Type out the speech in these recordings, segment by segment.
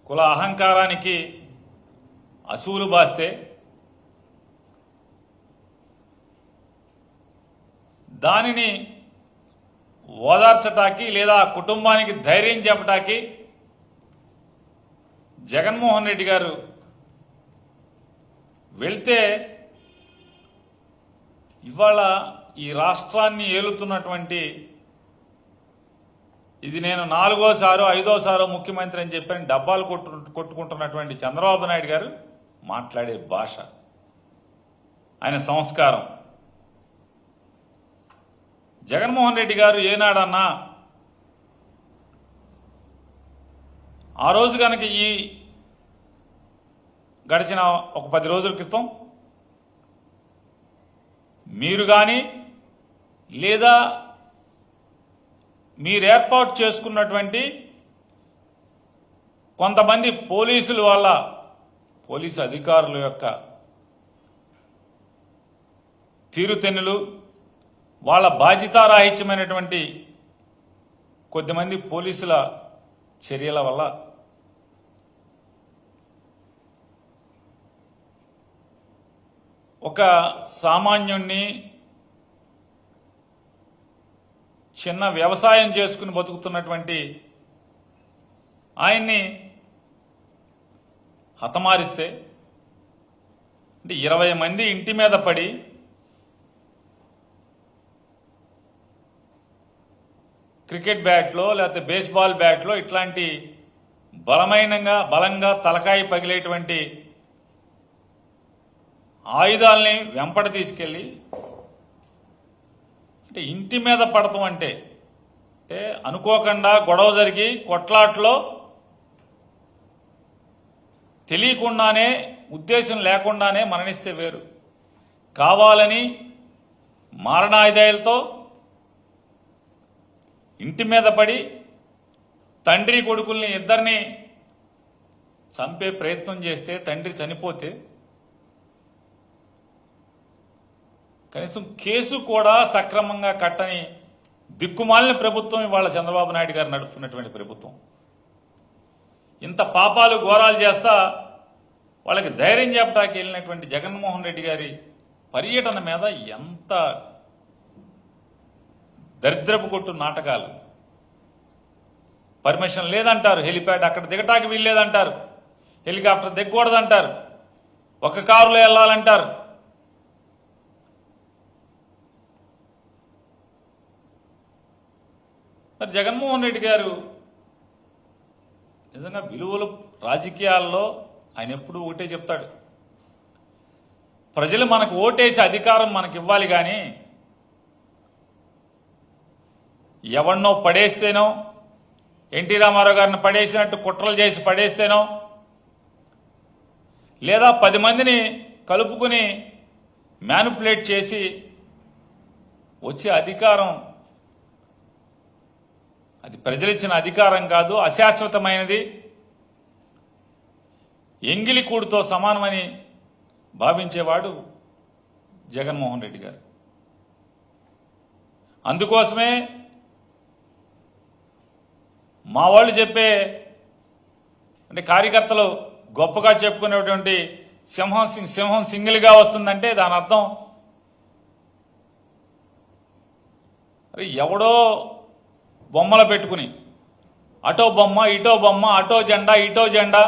కుల అహంకారానికి అసూలు బాస్తే దానిని ఓదార్చటానికి లేదా కుటుంబానికి ధైర్యం చెప్పటానికి జగన్మోహన్ రెడ్డి గారు వెళ్తే ఇవాళ ఈ రాష్ట్రాన్ని ఏలుతున్నటువంటి ఇది నేను 4వ సారో 5వ సారో ముఖ్యమంత్రి అని చెప్పని డబ్బాలు కొట్టుకుంటున్నటువంటి చంద్రబాబు నాయుడు గారు మాట్లాడే భాష, ఆయన సంస్కారం. జగన్మోహన్ రెడ్డి గారు ఏనాడన్నా ఆ రోజు కనుక ఈ గడిచిన ఒక 10 రోజుల క్రితం మీరు కానీ లేదా మీరు ఏర్పాటు చేసుకున్నటువంటి కొంతమంది పోలీసుల వల్ల పోలీసు అధికారుల యొక్క తీరుతెన్నులు, వాళ్ళ బాధ్యతారాహిత్యమైనటువంటి కొద్దిమంది పోలీసుల చర్యల వల్ల ఒక సామాన్యుణ్ణి చిన్న వ్యవసాయం చేసుకుని బతుకుతున్నటువంటి ఆయన్ని హతమారిస్తే అంటే 20 మంది ఇంటి మీద పడి క్రికెట్ బ్యాట్లో లేకపోతే బేస్బాల్ బ్యాట్లో ఇట్లాంటి బలంగా తలకాయ పగిలేటువంటి ఆయుధాలని వెంపడ తీసుకెళ్ళి అంటే ఇంటి మీద పడతాం అంటే అనుకోకుండా గొడవ జరిగి కొట్లాట్లో తెలియకుండానే ఉద్దేశం లేకుండానే మరణిస్తే వేరు, కావాలని మారణాయుధాలతో ఇంటి మీద పడి తండ్రి కొడుకుల్ని ఇద్దరిని చంపే ప్రయత్నం చేస్తే తండ్రి చనిపోతే కనీసం కేసు కూడా సక్రమంగా కట్టని దిక్కుమాలిన ప్రభుత్వం ఇవాళ చంద్రబాబు నాయుడు గారు నడుపుతున్నటువంటి ప్రభుత్వం. ఇంత పాపాలు ఘోరాలు చేస్తా వాళ్ళకి ధైర్యం చెప్పడానికి వెళ్ళినటువంటి జగన్మోహన్ రెడ్డి గారి పర్యటన మీద ఎంత దరిద్రపు కొట్టు నాటకాలు. పర్మిషన్ లేదంటారు, హెలిప్యాడ్ అక్కడ దిగటానికి వీల్లేదంటారు, హెలికాప్టర్ దిగకూడదంటారు, ఒక కారులో వెళ్ళాలంటారు. మరి జగన్మోహన్ రెడ్డి గారు నిజంగా విలువలు రాజకీయాల్లో ఆయన ఎప్పుడూ ఒకటే చెప్తాడు, ప్రజలు మనకు ఓటేసి అధికారం మనకి ఇవ్వాలి, కానీ ఎవరినో పడేస్తేనో ఎన్టీ రామారావు గారిని పడేసినట్టు కుట్రలు చేసి పడేస్తేనో లేదా 10 మందిని కలుపుకుని మ్యానిపులేట్ చేసి వచ్చే అధికారం అది ప్రజలిచ్చిన అధికారం కాదు, అశాశ్వతమైనది, ఎంగిలి కూడుతో సమానమని భావించేవాడు జగన్మోహన్ రెడ్డి గారు. అందుకోసమే మా వాళ్ళు చెప్పే అంటే కార్యకర్తలు గొప్పగా చెప్పుకునేటువంటి సింహం సింగిల్గా వస్తుందంటే దాని అర్థం ఎవడో బొమ్మలు పెట్టుకుని అటో బొమ్మ ఇటో బొమ్మ, అటో జెండా ఇటో జెండా,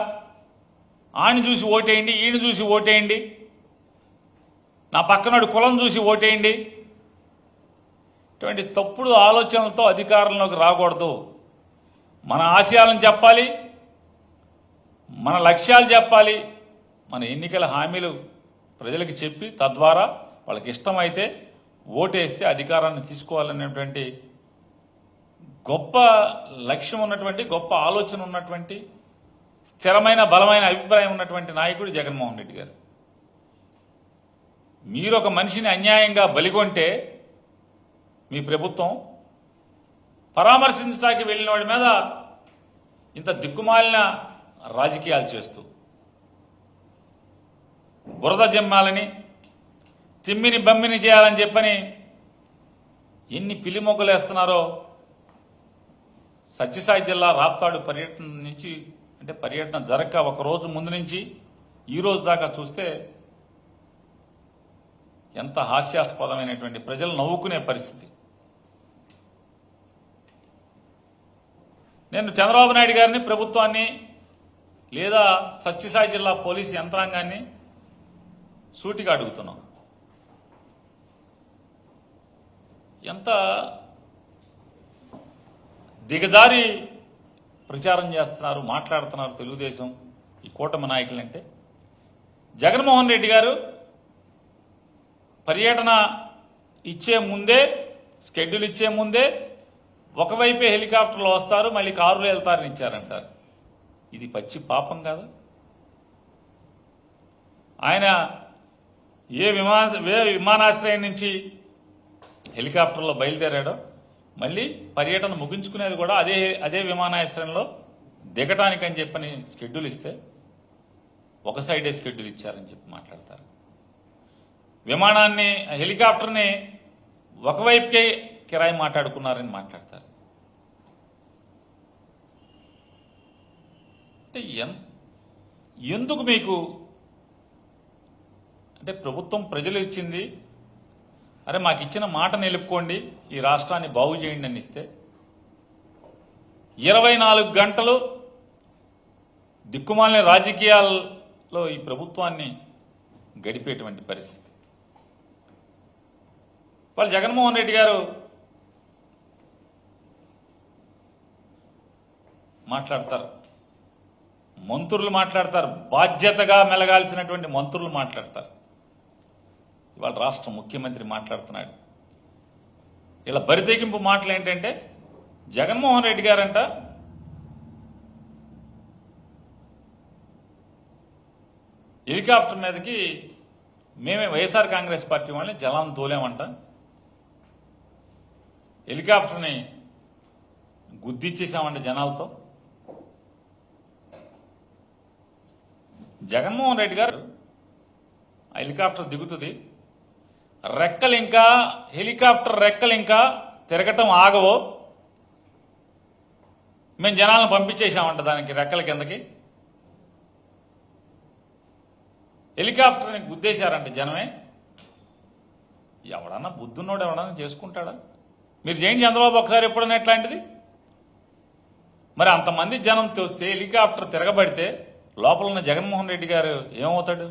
ఆయన చూసి ఓటేయండి, ఈయన చూసి ఓటేయండి, నా పక్కనోడి కులం చూసి ఓటేయండి, ఇటువంటి తప్పుడు ఆలోచనలతో అధికారంలోకి రాకూడదు. మన ఆశయాలను చెప్పాలి, మన లక్ష్యాలు చెప్పాలి, మన ఎన్నికల హామీలు ప్రజలకు చెప్పి తద్వారా వాళ్ళకి ఇష్టమైతే ఓటేస్తే అధికారాన్ని తీసుకోవాలనేటువంటి గొప్ప లక్ష్యం ఉన్నటువంటి, గొప్ప ఆలోచన ఉన్నటువంటి, స్థిరమైన బలమైన అభిప్రాయం ఉన్నటువంటి నాయకుడు జగన్మోహన్ రెడ్డి గారు. మీరు ఒక మనిషిని అన్యాయంగా బలిగొంటే మీ ప్రభుత్వం పరామర్శించడానికి వెళ్ళిన వాడి మీద ఇంత దిక్కుమాలిన రాజకీయాలు చేస్తూ బురద జమ్మాలని తిమ్మిని బమ్మిని చేయాలని చెప్పని ఎన్ని పిల్లి మొగ్గలు వేస్తున్నారో సత్యసాయి జిల్లా రాప్తాడు పర్యటన నుంచి అంటే పర్యటన జరగక ఒక రోజు ముందు నుంచి ఈ రోజు దాకా చూస్తే ఎంత హాస్యాస్పదమైనటువంటి ప్రజలు నవ్వుకునే పరిస్థితి. నేను చంద్రబాబు నాయుడు గారిని, ప్రభుత్వాన్ని లేదా సత్యసాయి జిల్లా పోలీసు యంత్రాంగాన్ని సూటిగా అడుగుతున్నాం. ఎంత దిగజారి ప్రచారం చేస్తున్నారు, మాట్లాడుతున్నారు తెలుగుదేశం ఈ కూటమి నాయకులంటే. జగన్మోహన్ రెడ్డి గారు పర్యటన ఇచ్చే ముందే, షెడ్యూల్ ఇచ్చే ముందే ఒకవైపే హెలికాప్టర్లు వస్తారు, మళ్ళీ కారులో వెళ్తారని ఇచ్చారంటారు. ఇది పచ్చి పాపం కాదు. ఆయన ఏ విమానాశ్రయం నుంచి హెలికాప్టర్లో బయలుదేరాడో మళ్ళీ పర్యటన ముగించుకునేది కూడా అదే విమానాశ్రయంలో దిగటానికని చెప్పని షెడ్యూల్ ఇస్తే ఒక సైడే షెడ్యూల్ ఇచ్చారని చెప్పి మాట్లాడతారు. హెలికాప్టర్ని ఒకవైపుకే కిరాయి మాట్లాడుకున్నారని మాట్లాడతారు. అంటే ఎందుకు మీకు అంటే ప్రభుత్వం ప్రజలు ఇచ్చింది, అరే మాకు ఇచ్చిన మాట నిలుపుకోండి, ఈ రాష్ట్రాన్ని బాగు చేయండి అని ఇస్తే 24 గంటలు దిక్కుమాలిన రాజకీయాల్లో ఈ ప్రభుత్వాన్ని గడిపేటువంటి పరిస్థితి. వాళ్ళు జగన్మోహన్ రెడ్డి గారు మాట్లాడతారు, మంత్రులు మాట్లాడతారు, బాధ్యతగా మెలగాల్సినటువంటి మంత్రులు మాట్లాడతారు. ఇవాళ రాష్ట్ర ముఖ్యమంత్రి మాట్లాడుతున్నాడు. ఇలా బరితెగింపు మాటలు ఏంటంటే జగన్మోహన్ రెడ్డి గారంట హెలికాప్టర్ మీదకి మేమే వైఎస్ఆర్ కాంగ్రెస్ పార్టీ వాళ్ళని జలాన్ని తోలేమంట, హెలికాప్టర్ని గుద్దిచ్చేసామంట జనాలతో. జగన్మోహన్ రెడ్డి గారు ఆ హెలికాప్టర్ దిగుతుంది, హెలికాప్టర్ రెక్కలు ఇంకా తిరగటం ఆగవో, మేము జనాలను పంపించేసామంట దానికి రెక్కల కిందకి. హెలికాప్టర్ని గుద్దేశారంట జనమే. ఎవడన్నా బుద్ధున్నోడు ఎవడన్నా చేసుకుంటాడా? మీరు చేయండి చంద్రబాబు ఒకసారి ఎప్పుడన్నా ఎట్లాంటిది. మరి అంతమంది జనం తోస్తే హెలికాప్టర్ తిరగబడితే లోపల ఉన్న జగన్మోహన్ రెడ్డి గారు ఏమవుతాడు?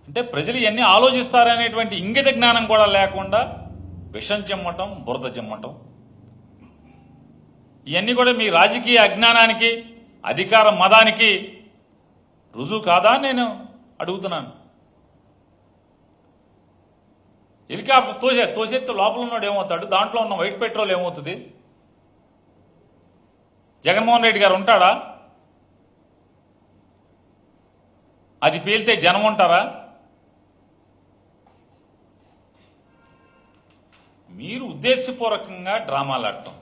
అంటే ప్రజలు ఇవన్నీ ఆలోచిస్తారనేటువంటి ఇంగిత జ్ఞానం కూడా లేకుండా విషం చెమ్మటం, బురద చెమ్మటం, ఇవన్నీ కూడా మీ రాజకీయ అజ్ఞానానికి, అధికార మదానికి రుజువు కాదా నేను అడుగుతున్నాను. హెలికాప్టర్ తోసేస్తే లోపల ఉన్నాడు ఏమవుతాడు? దాంట్లో ఉన్న వైట్ పెట్రోల్ ఏమవుతుంది? జగన్మోహన్ రెడ్డి గారు ఉంటాడా? అది పేలితే జనం ఉంటారా? మీరు ఉద్దేశపూర్వకంగా డ్రామాలు ఆడటం,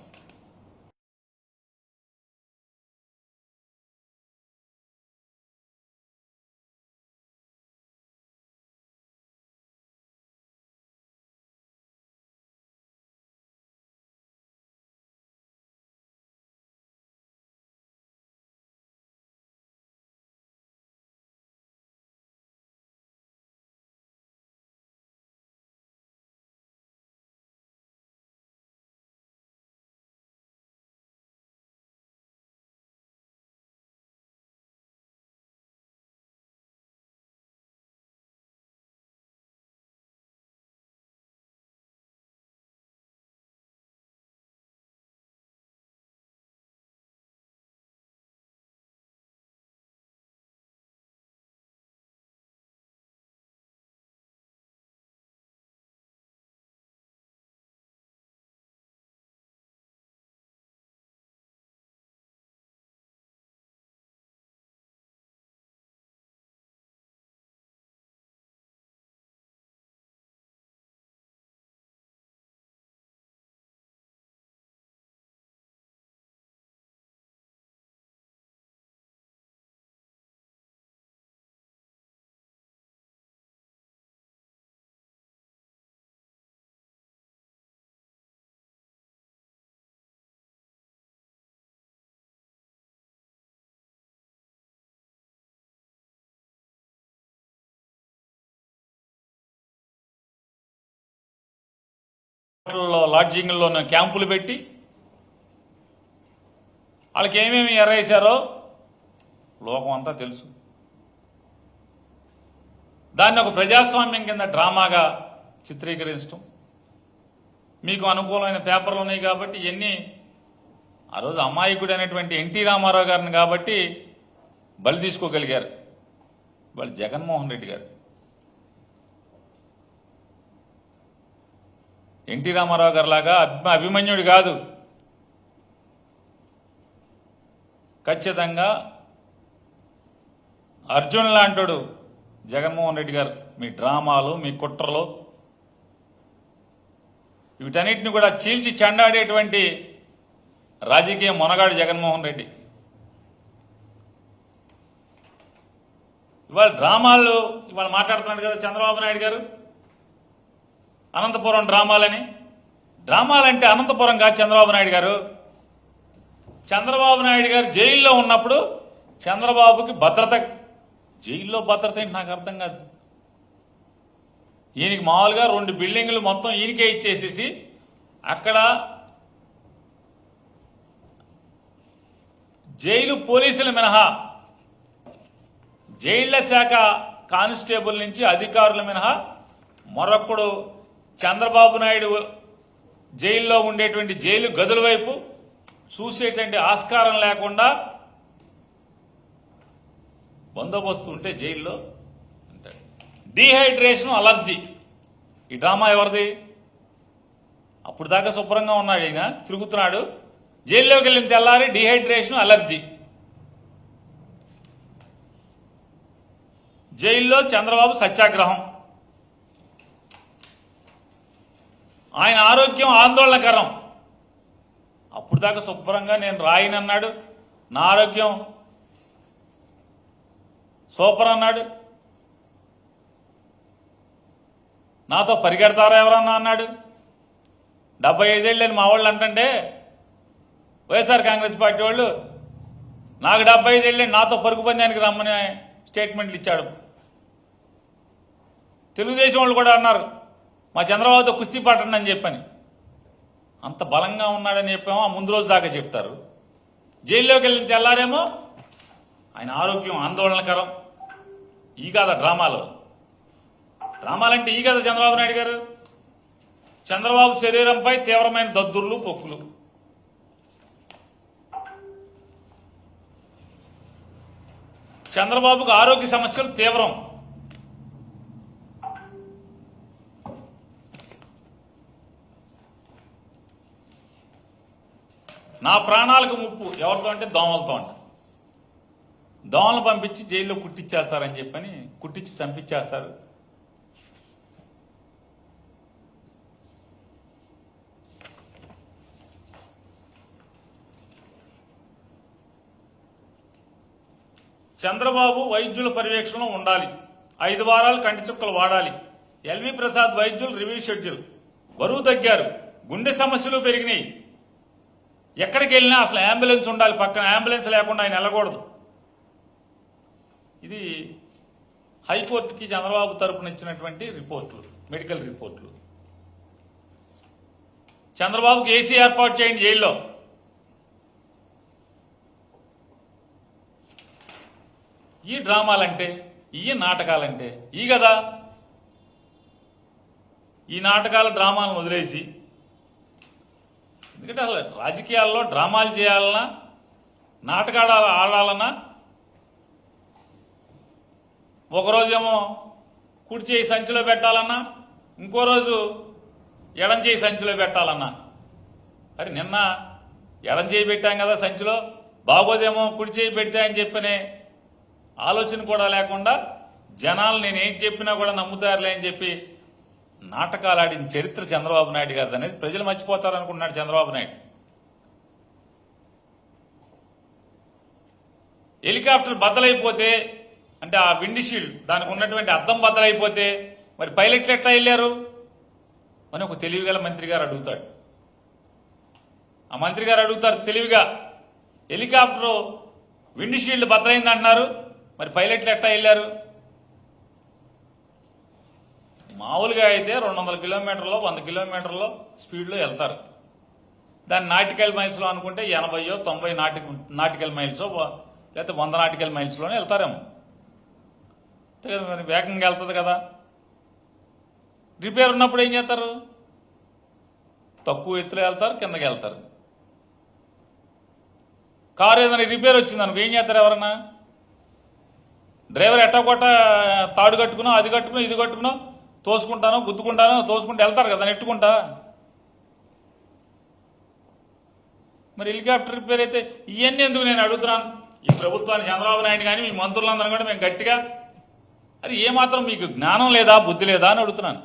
హోటల్లో లాడ్జింగ్లోనూ క్యాంపులు పెట్టి వాళ్ళకి ఏమేమి ఎర్రేశారో లోకం అంతా తెలుసు. దాన్ని ఒక ప్రజాస్వామ్యం కింద డ్రామాగా చిత్రీకరించడం, మీకు అనుకూలమైన పేపర్లు ఉన్నాయి కాబట్టి ఇవన్నీ ఆ రోజు అమాయకుడు అనేటువంటి ఎన్టీ రామారావు గారిని కాబట్టి బలి తీసుకోగలిగారు. వాళ్ళు జగన్మోహన్ రెడ్డి గారు, ఎన్టీ రామారావు గారు లాగా అభిమన్యుడు కాదు. ఖచ్చితంగా అర్జున్ లాంటాడు జగన్మోహన్ రెడ్డి గారు. మీ డ్రామాలు, మీ కుట్రలు, వీటన్నిటిని కూడా చీల్చి చెండాడేటువంటి రాజకీయ మొనగాడు జగన్మోహన్ రెడ్డి. ఇవాళ డ్రామాలు ఇవాళ మాట్లాడుతున్నాడు కదా చంద్రబాబు నాయుడు గారు, అనంతపురం డ్రామాలని. డ్రామాలంటే అనంతపురం కాదు చంద్రబాబు నాయుడు గారు. చంద్రబాబు నాయుడు గారు జైల్లో ఉన్నప్పుడు చంద్రబాబుకి భద్రత, జైల్లో భద్రత ఏంటి నాకు అర్థం కాదు. ఈయనకి మామూలుగా 2 బిల్డింగులు మొత్తం ఈయనకే ఇచ్చేసేసి అక్కడ జైలు పోలీసులు మినహా, జైళ్ల శాఖ కానిస్టేబుల్ నుంచి అధికారులు మినహా మరొకడు చంద్రబాబు నాయుడు జైల్లో ఉండేటువంటి జైలు గదుల వైపు చూసేటువంటి ఆస్కారం లేకుండా బందోబస్తు ఉంటే జైల్లో డీహైడ్రేషన్, అలర్జీ. ఈ డ్రామా ఎవరిది? అప్పుడు దాకా శుభ్రంగా ఉన్నాడు ఈయన, తిరుగుతున్నాడు. జైల్లోకి వెళ్ళిన తెల్లారి డీహైడ్రేషన్, అలర్జీ. జైల్లో చంద్రబాబు సత్యాగ్రహం. ఆయన ఆరోగ్యం ఆందోళనకరం. అప్పుడు దాకా శుభ్రంగా నేను రాయినన్నాడు, నా ఆరోగ్యం సూపర్ అన్నాడు, నాతో పరిగెడతారా ఎవరన్నా అన్నాడు. 75 ఏళ్ళని మా వాళ్ళు అంటుంటే వైఎస్ఆర్ కాంగ్రెస్ పార్టీ వాళ్ళు నాకు 75 ఏళ్ళని నాతో పరుగు పందానికి రమ్మని స్టేట్మెంట్లు ఇచ్చాడు. తెలుగుదేశం వాళ్ళు కూడా అన్నారు మా చంద్రబాబుతో కుస్తీ పట్టండి అని చెప్పని. అంత బలంగా ఉన్నాడని చెప్పామో ఆ ముందు రోజు దాకా చెప్తారు. జైల్లోకి వెళ్ళిన తెల్లారేమో ఆయన ఆరోగ్యం ఆందోళనకరం. ఈ కాదా డ్రామాలు? డ్రామాలంటే ఈ కదా చంద్రబాబు నాయుడు గారు. చంద్రబాబు శరీరంపై తీవ్రమైన దద్దుర్లు, పొక్కులు. చంద్రబాబుకు ఆరోగ్య సమస్యలు తీవ్రం. నా ప్రాణాలకు ముప్పు ఎవరితో అంటే దోమలతో అంట. దోమలు పంపించి జైల్లో కుట్టిచ్చేస్తారని చెప్పని కుట్టించి చంపించేస్తారు. చంద్రబాబు వైద్యుల పర్యవేక్షణలో ఉండాలి. 5 వారాలు కంటి చుక్కలు వాడాలి. ఎల్వి ప్రసాద్ వైద్యులు రివ్యూ షెడ్యూల్. బరువు తగ్గారు, గుండె సమస్యలు పెరిగినాయి. ఎక్కడికి వెళ్ళినా అసలు అంబులెన్స్ ఉండాలి, పక్కన అంబులెన్స్ లేకుండా ఆయన వెళ్ళకూడదు. ఇది హైకోర్టుకి చంద్రబాబు తరపున ఇచ్చినటువంటి రిపోర్ట్లు, మెడికల్ రిపోర్ట్లు. చంద్రబాబుకి ఏసీ ఏర్పాటు చేయండి జైల్లో. ఈ డ్రామాలంటే, ఈ నాటకాలంటే ఈ కదా. ఈ నాటకాల డ్రామాలను వదిలేసి, ఎందుకంటే అసలు రాజకీయాల్లో డ్రామాలు చేయాలన్నా, నాటకాలు ఆడాలన్నా ఒకరోజేమో కుడి చేయి సంచిలో పెట్టాలన్నా, ఇంకో రోజు ఎడం చేయి సంచిలో పెట్టాలన్నా. మరి నిన్న ఎడం చేయి పెట్టాం కదా సంచిలో, బాగోదేమో కుడి చేయి పెడితే అని చెప్పనే ఆలోచన కూడా లేకుండా జనాలు నేనేం చెప్పినా కూడా నమ్ముతారులే అని చెప్పి నాటకాలు ఆడిన చరిత్ర చంద్రబాబు నాయుడు గారిది అనేది ప్రజలు మర్చిపోతారనుకుంటున్నాడు చంద్రబాబు నాయుడు. హెలికాప్టర్ బద్దలైపోతే, అంటే ఆ విండ్ షీల్డ్ దానికి ఉన్నటువంటి అద్దం బద్దలైపోతే మరి పైలట్లు ఎట్లా వెళ్ళారు అని ఒక తెలివిగల మంత్రి గారు అడుగుతాడు. ఆ మంత్రి గారు అడుగుతారు తెలివిగా, హెలికాప్టర్ విండ్ షీల్డ్ బద్దలైంది అంటున్నారు, మరి పైలట్లు ఎట్లా వెళ్ళారు? మామూలుగా అయితే 200 కిలోమీటర్లో 100 కిలోమీటర్లో స్పీడ్లో వెళ్తారు. దాన్ని నాటికల్ మైల్స్లో అనుకుంటే 80 90 నాటికల్ మైల్స్ లేకపోతే 100 నాటికల్ మైల్స్లోనే వెళ్తారేమో. అంతే కదా, మరి వేగంగా వెళ్తుంది కదా. రిపేర్ ఉన్నప్పుడు ఏం చేస్తారు? తక్కువ ఎత్తులో వెళ్తారు, కిందకి వెళ్తారు. కారు ఏదైనా రిపేర్ వచ్చింది అనుకో ఏం చేస్తారు ఎవరన్నా? డ్రైవర్ ఎట్టకొట్ట తాడు కట్టుకునో అది కట్టుకునో ఇది కట్టుకునో తోసుకుంటానో గుద్దుకుంటానో తోసుకుంటూ వెళ్తారు కదా నెట్టుకుంటా. మరి హెలికాప్టర్ రిపేర్ అయితే ఇవన్నీ ఎందుకు నేను అడుగుతున్నాను. ఈ ప్రభుత్వాన్ని చంద్రబాబు నాయుడు కానీ మీ మంత్రులందరూ కూడా మేము గట్టిగా అది ఏమాత్రం మీకు జ్ఞానం లేదా బుద్ధి లేదా అని అడుగుతున్నాను.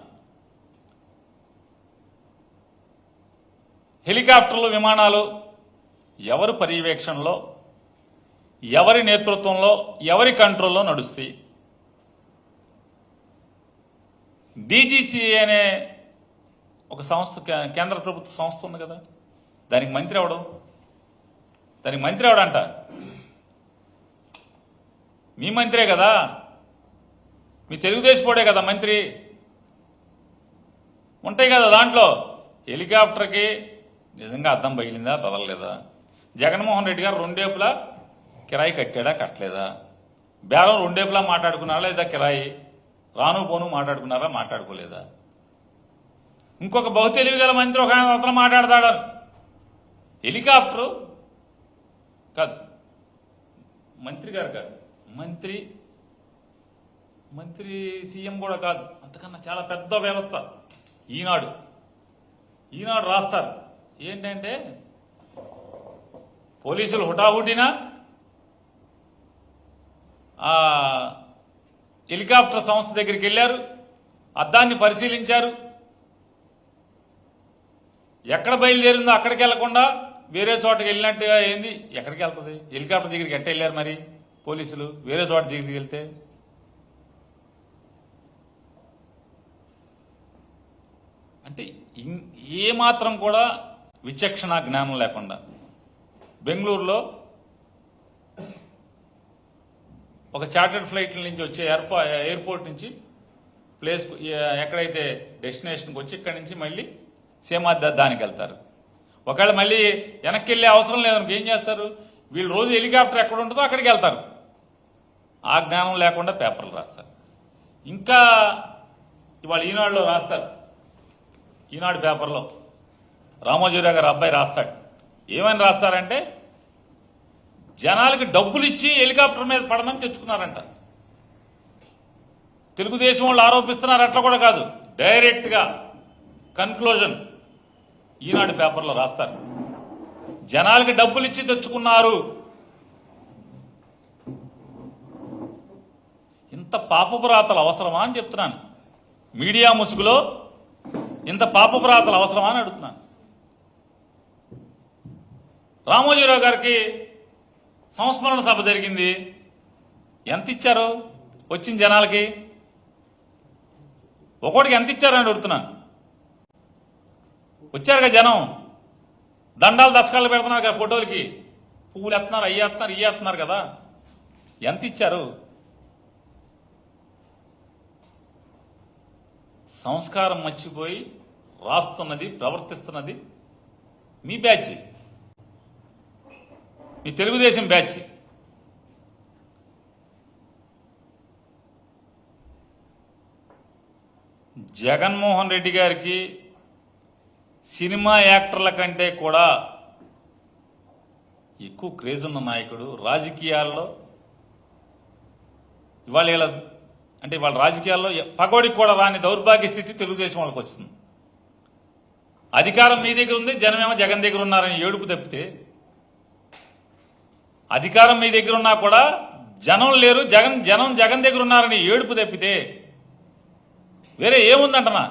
హెలికాప్టర్లు విమానాలు ఎవరి పర్యవేక్షణలో ఎవరి నేతృత్వంలో ఎవరి కంట్రోల్లో నడుస్తాయి? డీజీసీఏ అనే ఒక సంస్థ కేంద్ర ప్రభుత్వ సంస్థ ఉంది కదా, దానికి మంత్రి ఎవడు? దానికి మంత్రి ఎవడంట? మీ మంత్రే కదా, మీ తెలుగుదేశపోడే కదా మంత్రి. ఉంటాయి కదా దాంట్లో. హెలికాప్టర్కి నిజంగా అద్దం పగిలిందా పగలలేదా? జగన్మోహన్ రెడ్డి గారు రెండేపులా కిరాయి కట్టాడా కట్టలేదా? బేరం రెండేపులా మాట్లాడుకున్నారా లేదా? కిరాయి రాను పోను మాట్లాడుకున్నారా మాట్లాడుకోలేదా? ఇంకొక బహుతెలివి గల మంత్రి ఒక ఆయన అతను మాట్లాడతాడు. హెలికాప్టరు కాదు, మంత్రి గారు కాదు, మంత్రి సీఎం కూడా కాదు, అంతకన్నా చాలా పెద్ద వ్యవస్థ. ఈనాడు రాస్తారు ఏంటంటే పోలీసులు హుటాహుటినా హెలికాప్టర్ సంస్థ దగ్గరికి వెళ్ళారు, అద్దాన్ని పరిశీలించారు. ఎక్కడ బయలుదేరిందో అక్కడికి వెళ్లకుండా వేరే చోటకి వెళ్ళినట్టుగా ఏంది? ఎక్కడికి వెళ్తుంది? హెలికాప్టర్ దగ్గరికి ఎట్ట వెళ్ళారు మరి పోలీసులు? వేరే చోట దగ్గరికి వెళ్తే అంటే ఏమాత్రం కూడా విచక్షణ జ్ఞానం లేకుండా బెంగళూరులో ఒక చార్టర్డ్ ఫ్లైట్ల నుంచి వచ్చే ఎయిర్పోర్ట్ నుంచి ప్లేస్ ఎక్కడైతే డెస్టినేషన్కి వచ్చి ఇక్కడి నుంచి మళ్ళీ దానికి వెళ్తారు. ఒకవేళ మళ్ళీ వెనక్కి వెళ్ళే అవసరం లేదనుకో ఏం చేస్తారు? వీళ్ళు రోజు హెలికాప్టర్ ఎక్కడ ఉంటుందో అక్కడికి వెళ్తారు. ఆ జ్ఞానం లేకుండా పేపర్లు రాస్తారు. ఇంకా ఇవాళ ఈనాడులో రాస్తారు, ఈనాడు పేపర్లో రామోజీరావు గారు అబ్బాయి రాస్తాడు. ఏమని రాస్తారంటే జనాలకి డబ్బులు ఇచ్చి హెలికాప్టర్ మీద పడమని తెచ్చుకున్నారంట. తెలుగుదేశం వాళ్ళు ఆరోపిస్తున్నారు, అట్లా కూడా కాదు, డైరెక్ట్గా కన్క్లూజన్ ఈనాడు పేపర్లో రాస్తారు. జనాలకి డబ్బులు ఇచ్చి తెచ్చుకున్నారు. ఇంత పాపపురాతలు అవసరమా అని చెప్తున్నాను. మీడియా ముసుగులో ఇంత పాపపురాతలు అవసరమా అని అడుగుతున్నాను. రామోజీరావు గారికి సంస్మరణ సభ జరిగింది. ఎంత ఇచ్చారు వచ్చిన జనాలకి? ఒకటికి ఎంత ఇచ్చారని అడుగుతున్నాను. వచ్చారుగా జనం, దండాలు దశకాలు పెడుతున్నారు కదా ఫోటోలకి, పువ్వులు ఎత్తున్నారు, ఇవి ఎత్తున్నారు కదా, ఎంత ఇచ్చారు? సంస్కారం మర్చిపోయి రాస్తున్నది ప్రవర్తిస్తున్నది మీ బ్యాచ్, మీ తెలుగుదేశం బ్యాచ్. జగన్మోహన్ రెడ్డి గారికి సినిమా యాక్టర్ల కంటే కూడా ఎక్కువ క్రేజ్ ఉన్న నాయకుడు. రాజకీయాల్లో ఇవాళ రాజకీయాల్లో పగోడికి కూడా రాని దౌర్భాగ్య స్థితి తెలుగుదేశం వాళ్ళకి వచ్చింది. అధికారం మీ దగ్గర ఉంది, జనమేమో జగన్ దగ్గర ఉన్నారని ఏడుపు తప్పితే, అధికారం మీ దగ్గర ఉన్నా కూడా జనం లేరు, జగన్ దగ్గర ఉన్నారని ఏడుపు తప్పితే వేరే ఏముందంటనా?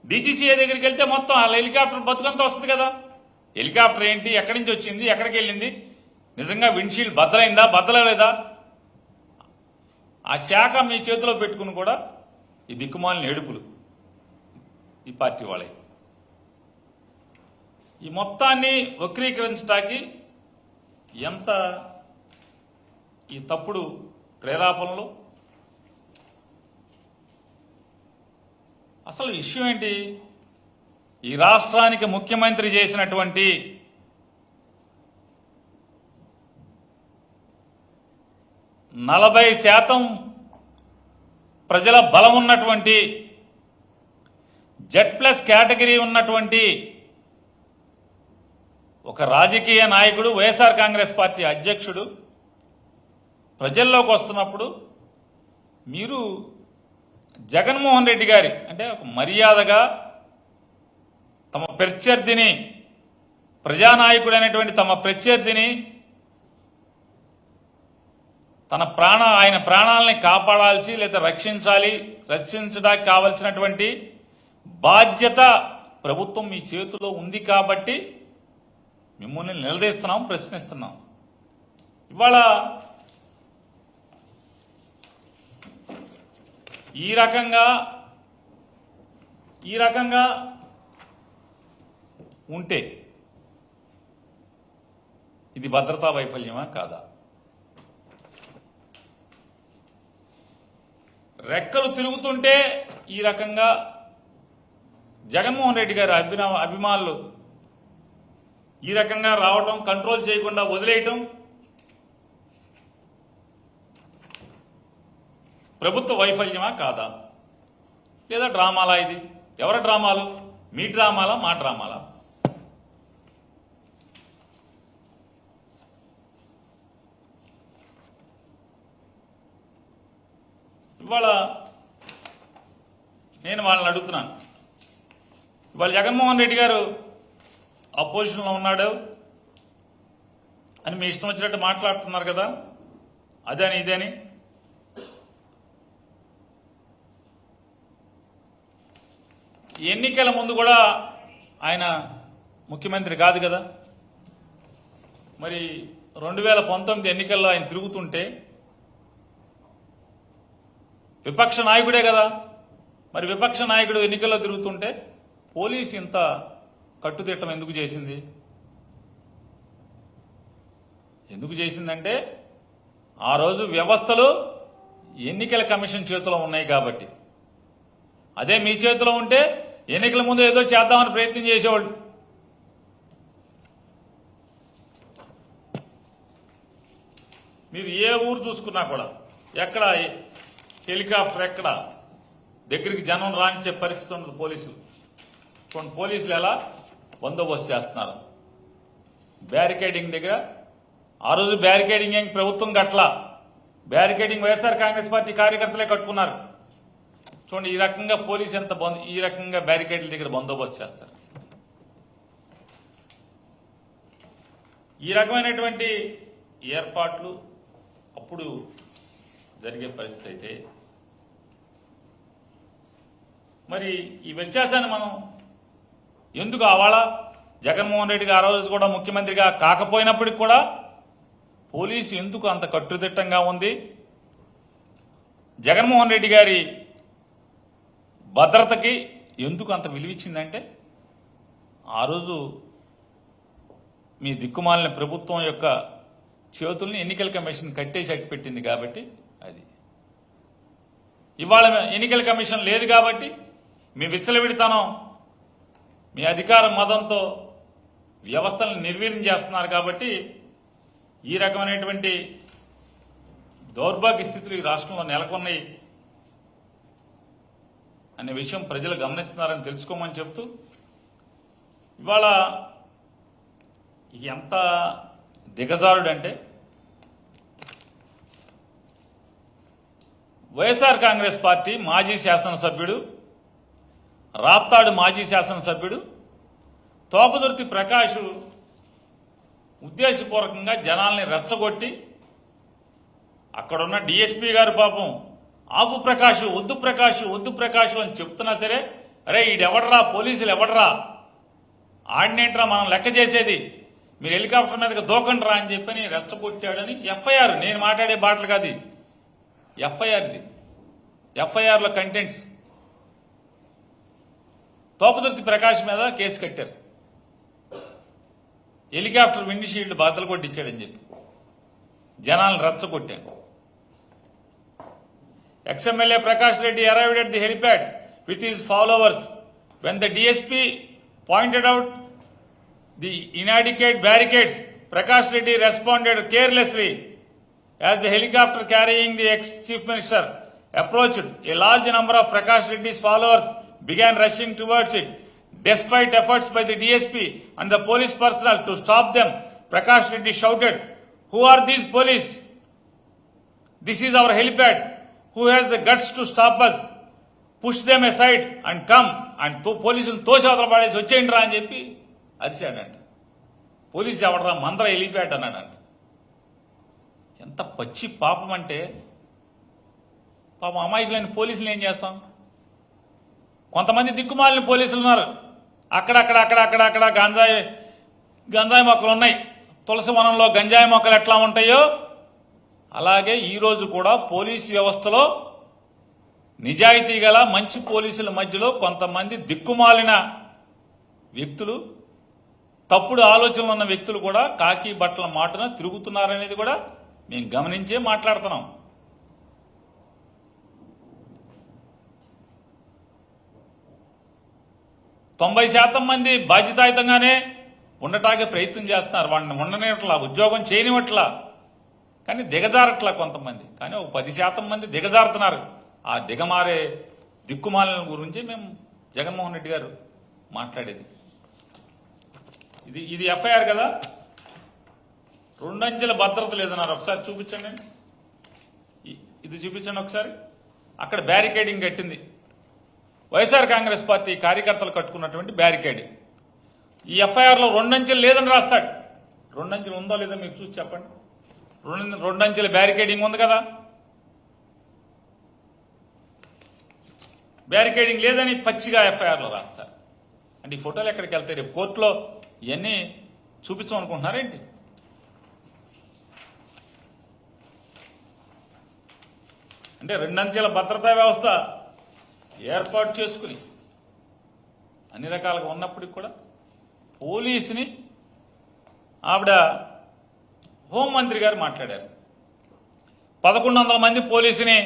డీజీసీఏ దగ్గరికి వెళ్తే మొత్తం వాళ్ళ హెలికాప్టర్ బతుకంతా వస్తుంది కదా. హెలికాప్టర్ ఏంటి, ఎక్కడి నుంచి వచ్చింది, ఎక్కడికి వెళ్ళింది, నిజంగా విండ్షీల్డ్ బద్దలైందా బద్దలలేదా, ఆ శాఖ మీ చేతిలో పెట్టుకుని కూడా ఈ దిక్కుమాలిన ఏడుపులు ఈ పార్టీ వాళ్ళే. ఈ మొత్తాన్ని వక్రీకరించడానికి ఎంత ఈ తప్పుడు ప్రేరేపణలు, అసలు ఇష్యూ ఏంటి? ఈ రాష్ట్రానికి ముఖ్యమంత్రి చేసినటువంటి 40% ప్రజల బలం ఉన్నటువంటి Z+ కేటగిరీ ఉన్నటువంటి ఒక రాజకీయ నాయకుడు, వైఎస్ఆర్ కాంగ్రెస్ పార్టీ అధ్యక్షుడు ప్రజల్లోకి వస్తున్నప్పుడు మీరు జగన్మోహన్ రెడ్డి గారి అంటే ఒక మర్యాదగా తమ ప్రత్యర్థిని, ప్రజానాయకుడు అనేటువంటి తమ ప్రత్యర్థిని ఆయన ప్రాణాలని కాపాడాల్సి లేదా రక్షించడానికి కావలసినటువంటి బాధ్యత ప్రభుత్వం మీ చేతిలో ఉంది కాబట్టి మిమ్మల్ని నిలదీస్తున్నాం, ప్రశ్నిస్తున్నాం. ఇవాళ ఈ రకంగా ఉంటే ఇది భద్రతా వైఫల్యమా కాదా? రెక్కలు తిరుగుతుంటే ఈ రకంగా జగన్మోహన్ రెడ్డి గారి అభిమానులు ఈ రకంగా రావటం, కంట్రోల్ చేయకుండా వదిలేయటం ప్రభుత్వ వైఫల్యమా కాదా? లేదా డ్రామాలా? ఇది ఎవరి డ్రామాలు? మీ డ్రామాలా, మా డ్రామాలా? ఇవాళ నేను వాళ్ళని అడుగుతున్నాను. ఇవాళ జగన్మోహన్ రెడ్డి గారు అపోజిషన్లో ఉన్నాడు అని మీ ఇష్టం వచ్చినట్టు మాట్లాడుతున్నారు కదా, అదని ఇదని. ఎన్నికల ముందు కూడా ఆయన ముఖ్యమంత్రి కాదు కదా, మరి 2019 ఎన్నికల్లో ఆయన తిరుగుతుంటే విపక్ష నాయకుడే కదా, మరి విపక్ష నాయకుడు ఎన్నికల్లో తిరుగుతుంటే పోలీసు ఇంత కట్టుదిట్టం ఎందుకు చేసింది? ఎందుకు చేసిందంటే ఆ రోజు వ్యవస్థలు ఎన్నికల కమిషన్ చేతిలో ఉన్నాయి కాబట్టి. అదే మీ చేతిలో ఉంటే ఎన్నికల ముందు ఏదో చేద్దామని ప్రయత్నం చేసేవాళ్ళు. మీరు ఏ ఊరు చూసుకున్నా కూడా ఎక్కడ హెలికాప్టర్ ఎక్కడ దగ్గరికి జనం రాంచే పరిస్థితి ఉండదు. పోలీసులు ఎలా బందోబస్తు చేస్తున్నారు బ్యారికేడింగ్ దగ్గర. ఆ రోజు బ్యారికేడింగ్ ఏం ప్రభుత్వం కట్టలా, బ్యారికేడింగ్ వైఎస్ఆర్ కాంగ్రెస్ పార్టీ కార్యకర్తలే కట్టుకున్నారు. చూడండి ఈ రకంగా పోలీసు ఈ రకంగా బ్యారికేడ్ల దగ్గర బందోబస్తు చేస్తారు. ఈ రకమైనటువంటి ఏర్పాట్లు అప్పుడు జరిగే పరిస్థితి అయితే మరి ఈ వ్యత్యాసాన్ని మనం ఎందుకు అవాళ జగన్మోహన్ రెడ్డి గారు ఆ రోజు కూడా ముఖ్యమంత్రిగా కాకపోయినప్పటికి కూడా పోలీసు ఎందుకు అంత కట్టుదిట్టంగా ఉంది? జగన్మోహన్ రెడ్డి గారి భద్రతకి ఎందుకు అంత విలువిచ్చిందంటే ఆ రోజు మీ దిక్కుమాలిన ప్రభుత్వం యొక్క చేతుల్ని ఎన్నికల కమిషన్ కట్టేసి అట్టిపెట్టింది కాబట్టి. అది ఇవాళ ఎన్నికల కమిషన్ లేదు కాబట్టి మీ విచ్చలవిడితనం, మీ అధికార మదంతో వ్యవస్థలను నిర్వీర్యం చేస్తున్నారు కాబట్టి ఈ రకమైనటువంటి దౌర్భాగ్య స్థితులు ఈ రాష్ట్రంలో నెలకొన్నాయి అనే విషయం ప్రజలు గమనిస్తున్నారని తెలుసుకోమని చెప్తూ, ఇవాళ ఎంత దిగజారుడంటే వైఎస్ఆర్ కాంగ్రెస్ పార్టీ మాజీ శాసనసభ్యుడు, రాప్తాడు మాజీ శాసనసభ్యుడు తోపదుర్తి ప్రకాష్ ఉద్దేశపూర్వకంగా జనాల్ని రెచ్చగొట్టి అక్కడున్న డిఎస్పీ గారు పాపం ఆపు ప్రకాష్, వద్దు ప్రకాష్ అని చెప్తున్నా సరే, అరే ఈడెవడరా, పోలీసులు ఎవడరా, ఆడినేంట్రా మనం లెక్క చేసేది, మీరు హెలికాప్టర్ మీదకి దూకండ్రా అని చెప్పని రెచ్చగొట్టాడని ఎఫ్ఐఆర్. నేను మాట్లాడే బాటలు కాదు, ఎఫ్ఐఆర్ది. ఎఫ్ఐఆర్లో కంటెంట్స్ తోపదుర్తి ప్రకాష్ మీద కేసు కట్టారు. హెలికాప్టర్ విండ్షీల్డ్ బద్దలు కొట్టించాడని చెప్పి జనాలను రెచ్చగొట్టాడు. Ex MLA Prakash Reddy arrived at the helipad with his followers. When the DSP pointed out the inadequate barricades, Prakash Reddy responded carelessly. As the helicopter carrying the ex-chief minister approached, a large number of Prakash Reddy's followers began rushing towards it. Despite efforts by the DSP and the police personnel to stop them, Prakash Reddy shouted, "Who are these police? This is our helipad. Who has the guts to stop us? Push them aside and come." And పోలీసులు తోసేవతల పడేసి వచ్చేయండి రా అని చెప్పి అరిశాడంట. Police ఎవడరా మందర helipad అన్నాడంట. ఎంత పచ్చి పాపం అంటే, పాపం అమాయకులైన పోలీసులు ఏం చేస్తాం? కొంతమంది దిక్కుమాలిన పోలీసులు ఉన్నారు. అక్కడక్కడ గంజాయి మొక్కలు ఉన్నాయి. తులసి వనంలో గంజాయి మొక్కలు ఎట్లా ఉంటాయో అలాగే ఈరోజు కూడా పోలీసు వ్యవస్థలో నిజాయితీ గల మంచి పోలీసుల మధ్యలో కొంతమంది దిక్కుమాలిన వ్యక్తులు, తప్పుడు ఆలోచనలు ఉన్న వ్యక్తులు కూడా కాకి బట్టల మాటన తిరుగుతున్నారనేది కూడా మేము గమనించే మాట్లాడుతున్నాం. తొంభై శాతం మంది బాధ్యతాయుతంగానే ఉండటానికి ప్రయత్నం చేస్తున్నారు. వాడిని ఉండనివట్లా, ఉద్యోగం చేయనివట్లా, కానీ దిగజారట్లా కొంతమంది. కానీ ఒక 10% మంది దిగజారుతున్నారు. ఆ దిగమారే దిక్కుమాలిన గురించి మేము జగన్మోహన్ రెడ్డి గారు మాట్లాడేది. ఇది ఎఫ్ఐఆర్ కదా. 2 అంచెల భద్రత లేదన్నారు. ఒకసారి చూపించండి, ఇది చూపించండి ఒకసారి. అక్కడ బ్యారికేడింగ్ కట్టింది వైఎస్ఆర్ కాంగ్రెస్ పార్టీ కార్యకర్తలు కట్టుకున్నటువంటి బ్యారికేడింగ్. ఈ ఎఫ్ఐఆర్లో 2 అంచెలు లేదని రాస్తాడు. 2 అంచెలు ఉందో లేదో మీరు చూసి చెప్పండి. 2 అంచెల బ్యారికేడింగ్ ఉంది కదా. బ్యారికేడింగ్ లేదని పచ్చిగా ఎఫ్ఐఆర్లో రాస్తారు. అంటే ఈ ఫోటోలు ఎక్కడికి వెళ్తాయి? రేపు కోర్టులో ఇవన్నీ చూపించమనుకుంటున్నారేంటి? అంటే 2 అంచెల భద్రతా వ్యవస్థ ఏర్పాటు చేసుకుని అన్ని రకాలుగా ఉన్నప్పటికి కూడా పోలీసుని ఆవిడ హోంమంత్రి గారు మాట్లాడారు. 1100 మంది పోలీసుని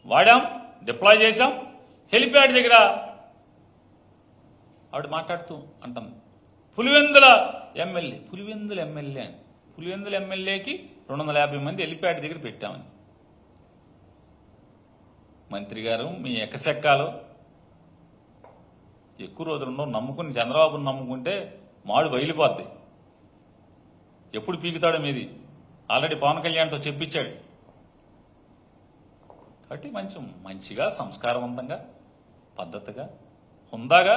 వాడాం, డిప్లాయ్ చేశాం. హెలిప్యాడ్ దగ్గర ఆవిడ మాట్లాడుతూ అంటుంది, పులివెందుల ఎమ్మెల్యేకి 250 మంది హెలిప్యాడ్ దగ్గర పెట్టామని. మంత్రి గారు మీ ఎక్కసెక్కాలు ఎక్కువ రోజులున్నో నమ్ముకుని చంద్రబాబుని నమ్ముకుంటే మాడు బయలుపోద్ది. ఎప్పుడు పీకుతాడో మీది ఆల్రెడీ పవన్ కళ్యాణ్తో చెప్పించాడు. కాబట్టి మంచిగా సంస్కారవంతంగా పద్ధతిగా హుందాగా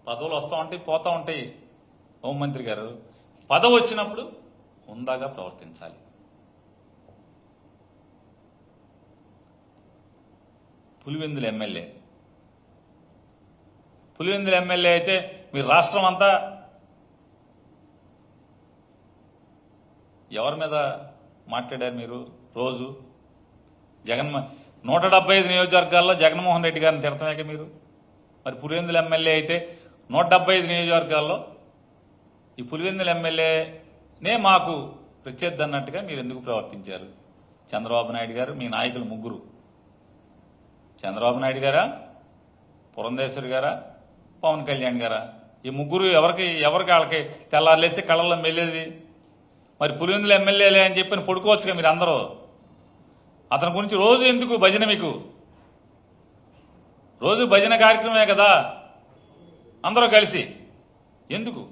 పదవులు వస్తూ ఉంటాయి పోతూ ఉంటాయి. హోంమంత్రి గారు పదవి వచ్చినప్పుడు హుందాగా ప్రవర్తించాలి. పులివెందుల ఎమ్మెల్యే అయితే మీరు రాష్ట్రం అంతా ఎవరి మీద మాట్లాడారు? మీరు రోజు 175 నియోజకవర్గాల్లో జగన్మోహన్ రెడ్డి గారిని తిడతామే మీరు. మరి పులివెందుల ఎమ్మెల్యే అయితే 175 నియోజకవర్గాల్లో ఈ పులివెందుల ఎమ్మెల్యేనే మాకు ప్రత్యర్థి అన్నట్టుగా మీరు ఎందుకు ప్రవర్తించారు? చంద్రబాబు నాయుడు గారు, మీ నాయకులు ముగ్గురు, చంద్రబాబు నాయుడు గారా, పురంధేశ్వరి గారా, పవన్ కళ్యాణ్ గారా, ఈ ముగ్గురు ఎవరికి వాళ్ళకి తెల్లారులేసి కళ్ళల్లో మెల్లేది. మరి పులివెందుల ఎమ్మెల్యేలే అని చెప్పి పడుకోవచ్చుగా మీరు అందరూ. అతని గురించి రోజు ఎందుకు భజన? మీకు రోజు భజన కార్యక్రమమే కదా అందరూ కలిసి, ఎందుకు?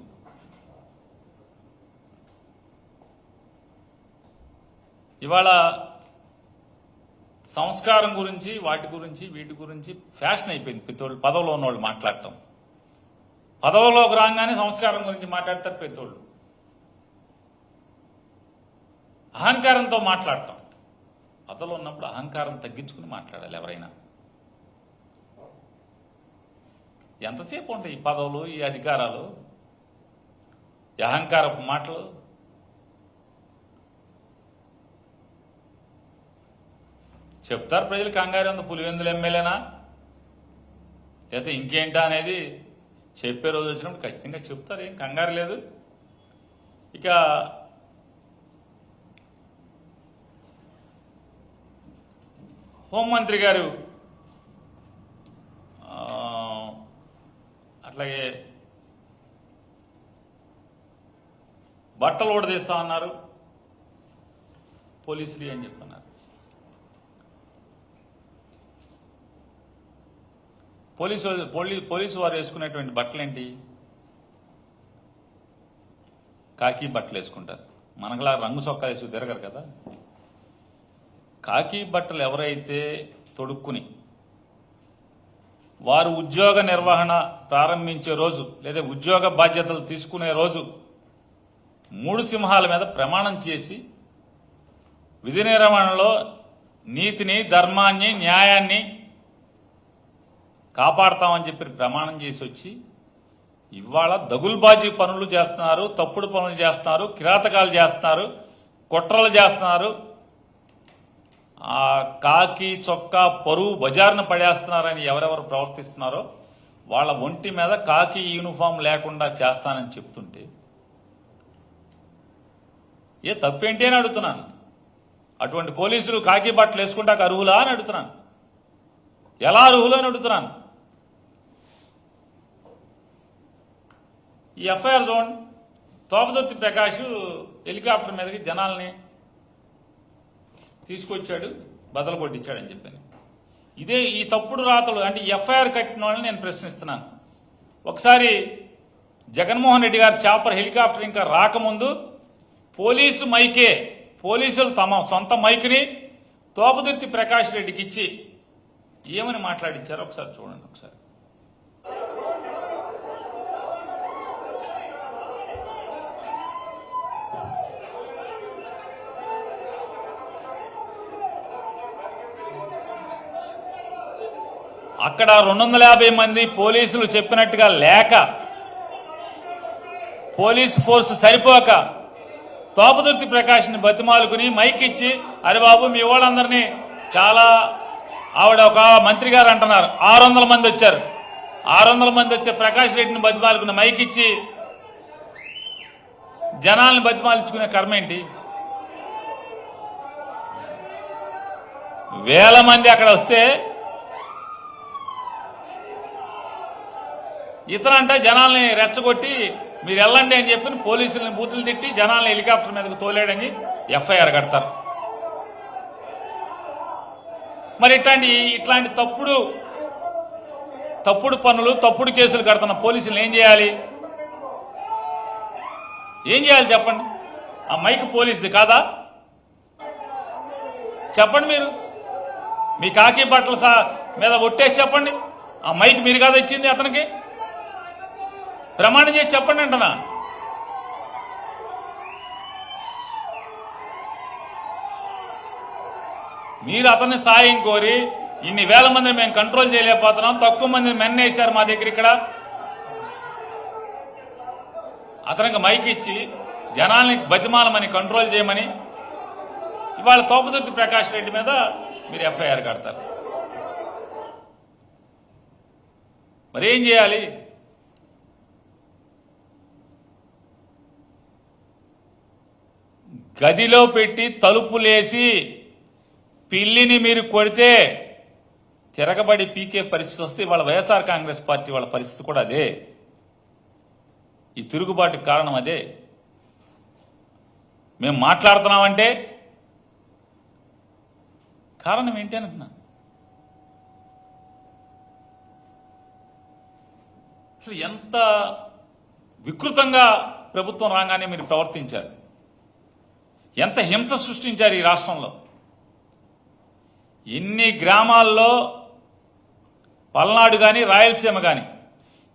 ఇవాళ సంస్కారం గురించి వీటి గురించి ఫ్యాషన్ అయిపోయింది. ప్రతి పదవిలో ఉన్నవాళ్ళు మాట్లాడటం, పదవిలోకి రాగానే సంస్కారం గురించి మాట్లాడతారు ప్రతివాళ్ళు. అహంకారంతో మాట్లాడటం, పదవిలో ఉన్నప్పుడు అహంకారం తగ్గించుకుని మాట్లాడాలి ఎవరైనా. ఎంతసేపు ఉంటాయి ఈ పదవులు, ఈ అధికారాలు, ఈ అహంకారపు మాటలు? చెప్తారు ప్రజలు కంగారు ఉంది, పులివెందుల ఎమ్మెల్యేనా లేకపోతే ఇంకేంటా అనేది చెప్పే రోజు వచ్చినప్పుడు ఖచ్చితంగా చెప్తారు, ఏం కంగారు లేదు. ఇక హోంమంత్రి గారు అట్లాగే బట్టలు కూడా తీస్తా అన్నారు పోలీసులు అని చెప్పన్నారు. పోలీసు వారు వేసుకునేటువంటి బట్టలు ఏంటి? కాకి బట్టలు వేసుకుంటారు. మనకులా రంగు సొక్కా వేసుకు తిరగరు కదా. కాకి బట్టలు ఎవరైతే తొడుక్కుని వారు ఉద్యోగ నిర్వహణ ప్రారంభించే రోజు లేదా ఉద్యోగ బాధ్యతలు తీసుకునే రోజు 3 సింహాల మీద ప్రమాణం చేసి విధి నిర్వహణలో నీతిని, ధర్మాన్ని, న్యాయాన్ని కాపాడతామని చెప్పి ప్రమాణం చేసి వచ్చి ఇవాళ దగుల్బాజీ పనులు చేస్తున్నారు, తప్పుడు పనులు చేస్తున్నారు, కిరాతకాలు చేస్తున్నారు, కుట్రలు చేస్తున్నారు, ఆ కాకి చొక్కా పరువు బజార్ను పడేస్తున్నారని ఎవరెవరు ప్రవర్తిస్తున్నారో వాళ్ళ ఒంటి మీద కాకి యూనిఫామ్ లేకుండా చేస్తానని చెప్తుంటే ఏ తప్పేంటి అని అడుగుతున్నాను. అటువంటి పోలీసులు కాకి బట్టలు వేసుకుంటాక అర్హులా అని అడుగుతున్నాను. ఎలా అర్హులు అని అడుగుతున్నాను. ఈ FIR zone Thopudurthi Prakash helicopter మీదకి జనాల్ని తీసుకొచ్చాడు, బదలు కొట్టించాడని చెప్పాను. ఇదే ఈ తప్పుడు రాతలు అంటే ఎఫ్ఐఆర్ కట్టిన వాళ్ళని నేను ప్రశ్నిస్తున్నాను. ఒకసారి జగన్మోహన్ రెడ్డి గారు చాపర్ హెలికాప్టర్ ఇంకా రాకముందు పోలీసులు తమ సొంత మైకుని తోపదుర్తి ప్రకాష్ రెడ్డికి ఇచ్చి ఏమని మాట్లాడించారో ఒకసారి చూడండి. ఒకసారి అక్కడ 250 మంది పోలీసులు చెప్పినట్టుగా లేక పోలీస్ ఫోర్స్ సరిపోక తోపదుర్తి ప్రకాష్ని బతిమాలుకుని మైక్ ఇచ్చి అరే బాబు మీ వాళ్ళందరినీ చాలా ఆవిడ ఒక మంత్రి గారు అంటున్నారు 600 మంది వచ్చారు, 600 మంది వస్తే ప్రకాష్ రెడ్డిని బతిమాలుకుని మైక్ ఇచ్చి జనాలను బతిమాలించుకునే కర్మ ఏంటి? వేల మంది అక్కడ వస్తే ఇతనంటే జనాల్ని రెచ్చగొట్టి మీరు వెళ్ళండి అని చెప్పి పోలీసులను బూతులు తిట్టి జనాల్ని హెలికాప్టర్ మీదకు తోలేడని ఎఫ్ఐఆర్ కడతారు. మరి ఇట్లాంటి తప్పుడు పనులు, తప్పుడు కేసులు కడుతున్న పోలీసులు ఏం చేయాలి? చెప్పండి. ఆ మైక్ పోలీసుది కాదా? చెప్పండి. మీరు మీ కాకి బట్టల మీద ఒట్టేసి చెప్పండి. ఆ మైక్ మీరు కాదా ఇచ్చింది అతనికి? ప్రమాణం చేసి చెప్పండి అంటనా. మీరు అతన్ని సాయం కోరి ఇన్ని వేల మందిని మేము కంట్రోల్ చేయలేకపోతున్నాం, తక్కువ మందిని మెన్నేశారు మా దగ్గర ఇక్కడ, అతనికి మైక్ ఇచ్చి జనాల్ని బతిమాలమని కంట్రోల్ చేయమని ఇవాళ తోపదుర్తి ప్రకాష్ రెడ్డి మీద మీరు ఎఫ్ఐఆర్ కడతారు. మరి ఏం చేయాలి? గదిలో పెట్టి తలుపులేసి పిల్లిని మీరు కొడితే తిరగబడి పీకే పరిస్థితి వస్తే వాళ్ళ వైఎస్ఆర్ కాంగ్రెస్ పార్టీ వాళ్ళ పరిస్థితి కూడా అదే. ఈ తిరుగుబాటుకి కారణం అదే. మేము మాట్లాడుతున్నామంటే కారణం ఏంటి అంటున్నా. అసలు ఎంత వికృతంగా ప్రభుత్వం రాగానే మీరు ప్రవర్తించారు, ఎంత హింస సృష్టించారు ఈ రాష్ట్రంలో. ఎన్ని గ్రామాల్లో పల్నాడు కానీ రాయలసీమ కానీ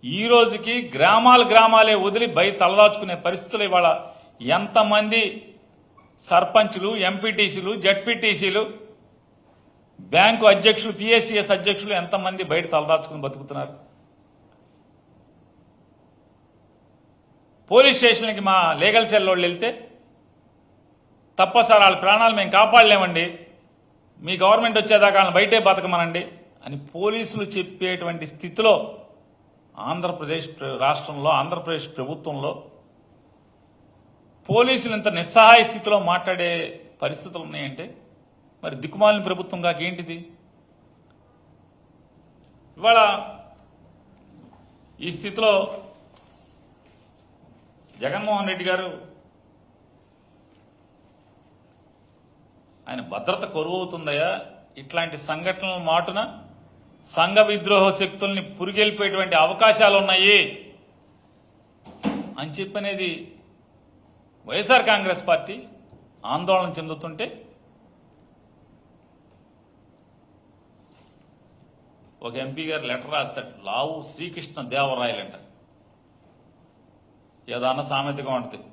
ఈ రోజుకి గ్రామాలే వదిలి బయట తలదాచుకునే పరిస్థితులు ఇవాళ ఎంతమంది సర్పంచులు, ఎంపీటీసీలు, జడ్పీటీసీలు, బ్యాంకు అధ్యక్షులు, పిఎస్సిఎస్ అధ్యక్షులు ఎంతమంది బయట తలదాచుకుని బతుకుతున్నారు. పోలీస్ స్టేషన్కి మా లీగల్ సెల్ వాళ్ళు వెళ్తే తప్ప సార్ వాళ్ళ ప్రాణాలు మేము కాపాడలేమండి, మీ గవర్నమెంట్ వచ్చేదాకా వాళ్ళని బయటే బతకమనండి అని పోలీసులు చెప్పేటువంటి స్థితిలో ఆంధ్రప్రదేశ్ రాష్ట్రంలో, ఆంధ్రప్రదేశ్ ప్రభుత్వంలో పోలీసులు ఇంత నిస్సహాయ స్థితిలో మాట్లాడే పరిస్థితులు ఉన్నాయంటే మరి దిక్కుమాలిన ప్రభుత్వం కాక ఏంటిది? ఇవాళ ఈ స్థితిలో జగన్మోహన్ రెడ్డి గారు ఆయన భద్రత కొరువవుతుందయా, ఇట్లాంటి సంఘటనల మాటున సంఘ విద్రోహ శక్తుల్ని పురిగెలిపేటువంటి అవకాశాలు ఉన్నాయి అని చెప్పనేది వైఎస్ఆర్ కాంగ్రెస్ పార్టీ ఆందోళన చెందుతుంటే ఒక ఎంపీ గారు లెటర్ రాస్తాడు, లావు శ్రీకృష్ణ దేవరాయలంట. ఏదన్నా సామెతగా ఉంటుంది,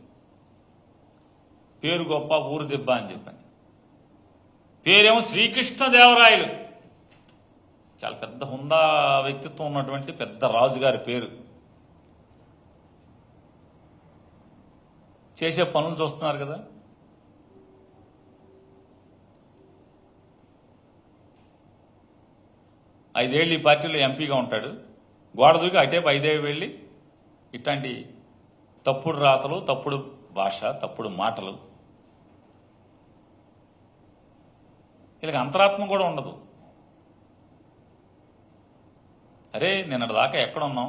పేరు గొప్ప ఊరు దెబ్బ అని చెప్పని. పేరేమో శ్రీకృష్ణ దేవరాయలు, చాలా పెద్ద హుందా వ్యక్తిత్వం ఉన్నటువంటి పెద్ద రాజుగారి పేరు. చేసే పనులు చూస్తున్నారు కదా. ఐదేళ్ళు ఈ పార్టీలో ఎంపీగా ఉంటాడు, గోడ దూకి అటేపు 5 ఏళ్ళు వెళ్ళి ఇట్లాంటి తప్పుడు రాతలు, తప్పుడు భాష, తప్పుడు మాటలు, వీళ్ళకి అంతరాత్మ కూడా ఉండదు. అరే నిన్నటిదాకా ఎక్కడున్నాం?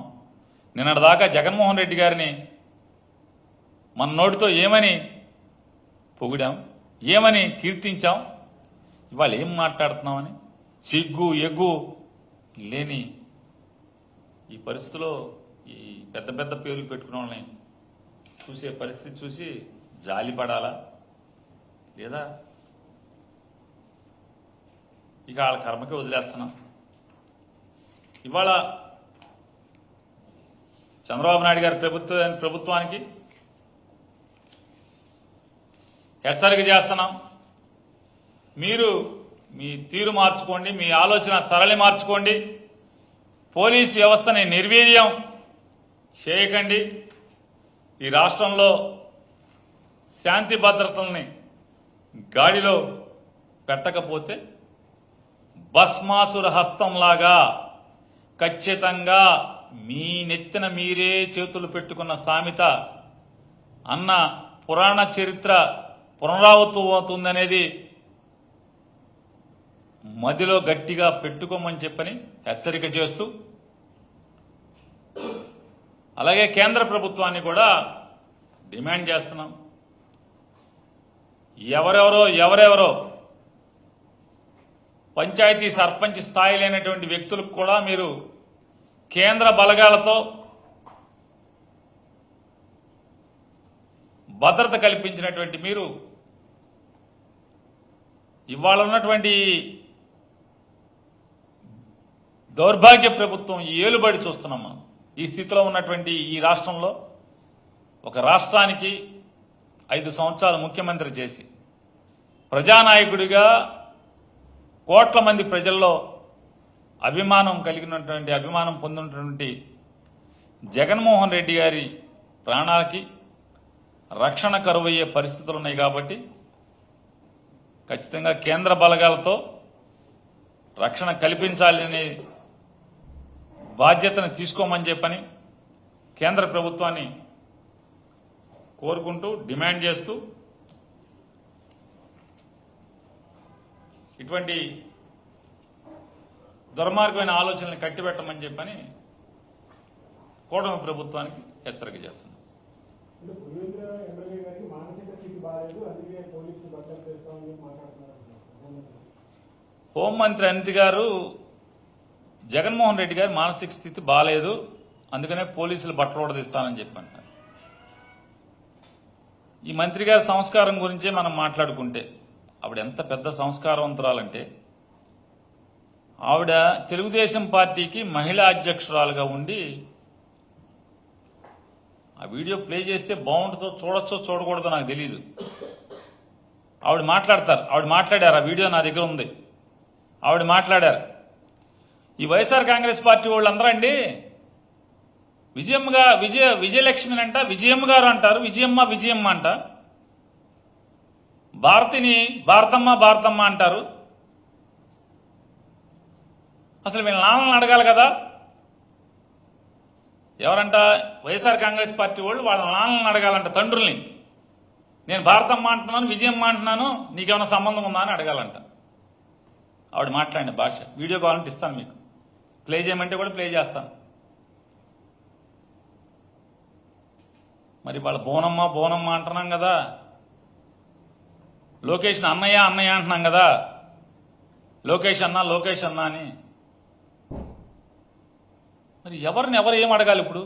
నిన్నటిదాకా జగన్మోహన్ రెడ్డి గారిని మన నోటితో ఏమని పొగిడాం, ఏమని కీర్తించాం, ఇవాళ ఏం మాట్లాడుతున్నామని సిగ్గు ఎగ్గు లేని ఈ పరిస్థితిలో ఈ పెద్ద పెద్ద పేర్లు పెట్టుకున్న వాళ్ళని చూసే పరిస్థితి చూసి జాలి పడాలా, లేదా ఇక వాళ్ళ కర్మకే వదిలేస్తున్నాం. ఇవాళ చంద్రబాబు నాయుడు గారి ప్రభుత్వానికి హెచ్చరిక చేస్తున్నాం. మీరు మీ తీరు మార్చుకోండి, మీ ఆలోచన సరళి మార్చుకోండి, పోలీస్ వ్యవస్థని నిర్వీర్యం చేయకండి. ఈ రాష్ట్రంలో శాంతి భద్రతల్ని గాడిలో పెట్టకపోతే భస్మాసుర హస్తంలాగా ఖచ్చితంగా మీ నెత్తిన మీరే చేతులు పెట్టుకున్న సామెత అన్న పురాణ చరిత్ర పునరావృతమవుతుందనేది మదిలో గట్టిగా పెట్టుకోమని చెప్పని హెచ్చరిక చేస్తూ, అలాగే కేంద్ర ప్రభుత్వాన్ని కూడా డిమాండ్ చేస్తున్నాం. ఎవరెవరో పంచాయతీ సర్పంచ్ స్థాయి లేనటువంటి వ్యక్తులకు కూడా మీరు కేంద్ర బలగాలతో భద్రత కల్పించినటువంటి మీరు ఇవాళ ఉన్నటువంటి దౌర్భాగ్య ప్రభుత్వం ఏలుబడి చూస్తున్నాం మనం. ఈ స్థితిలో ఉన్నటువంటి ఈ రాష్ట్రంలో ఒక రాష్ట్రానికి 5 సంవత్సరాలు ముఖ్యమంత్రి చేసి ప్రజానాయకుడిగా కోట్ల మంది ప్రజల్లో అభిమానం పొందినటువంటి జగన్మోహన్ రెడ్డి గారి ప్రాణాలకి రక్షణ కరువయ్యే పరిస్థితులు ఉన్నాయి. కాబట్టి ఖచ్చితంగా కేంద్ర బలగాలతో రక్షణ కల్పించాలనే బాధ్యతను తీసుకోమని చెప్పని కేంద్ర ప్రభుత్వాన్ని కోరుకుంటూ, డిమాండ్ చేస్తూ, ఇటువంటి దుర్మార్గమైన ఆలోచనల్ని కట్టిపెట్టమని చెప్పని కూటమి ప్రభుత్వానికి హెచ్చరిక చేస్తుంది. హోంమంత్రి అనిత్ గారు జగన్మోహన్ రెడ్డి గారి మానసిక స్థితి బాగాలేదు, అందుకనే పోలీసులు బట్టలు ఉడదీస్తానని చెప్పంటారు. ఈ మంత్రి గారి సంస్కారం గురించే మనం మాట్లాడుకుంటే, ఆవిడ ఎంత పెద్ద సంస్కారవంతురాలంటే, ఆవిడ తెలుగుదేశం పార్టీకి మహిళా అధ్యక్షురాలుగా ఉండి, ఆ వీడియో ప్లే చేస్తే బాగుంటుందో చూడొచ్చో చూడకూడదో నాకు తెలియదు. ఆవిడ మాట్లాడారు, ఆ వీడియో నా దగ్గర ఉంది. ఆవిడ మాట్లాడారు, ఈ వైఎస్ఆర్ కాంగ్రెస్ పార్టీ వాళ్ళందరూ అండి విజయలక్ష్మిని అంట విజయమ్మ గారు అంటారు, విజయమ్మ అంట, భారతిని భారతమ్మ అంటారు. అసలు వీళ్ళ నాన్నలను అడగాలి కదా. ఎవరంట? వైఎస్ఆర్ కాంగ్రెస్ పార్టీ వాళ్ళు వాళ్ళ నాన్నలను అడగాలంట, తండ్రుల్ని. నేను భారతమ్మ అంటున్నాను, విజయమ్మ అంటున్నాను, నీకేమైనా సంబంధం ఉందా అని అడగాలంట. ఆవిడ మాట్లాడిన భాష వీడియో కావాలంటే ఇస్తాను, మీకు ప్లే చేయమంటే కూడా ప్లే చేస్తాను. మరి వాళ్ళ బోనమ్మ బోనమ్మ అంటున్నాం కదా, లోకేష్ని అన్నయ్య అన్నయ్య అంటున్నాం కదా, లోకేష్ అన్న అని. మరి ఎవరిని ఎవరు ఏం అడగాలి ఇప్పుడు?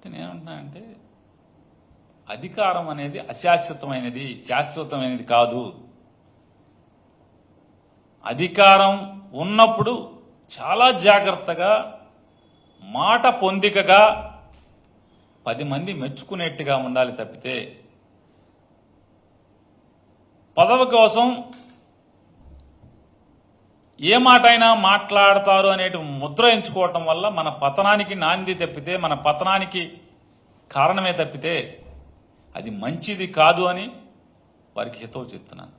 నేనేమంటున్నా అంటే అధికారం అనేది అశాశ్వతమైనది, శాశ్వతమైనది కాదు. అధికారం ఉన్నప్పుడు చాలా జాగ్రత్తగా, మాట పొందికగా, 10 మంది మెచ్చుకునేట్టుగా ఉండాలి తప్పితే పదవి కోసం ఏ మాట అయినా మాట్లాడతారు అనేటి ముద్ర ఎంచుకోవటం వల్ల మన పతనానికి నాంది తప్పితే, మన పతనానికి కారణమే తప్పితే అది మంచిది కాదు అని వారికి హితవు చెప్తున్నాను.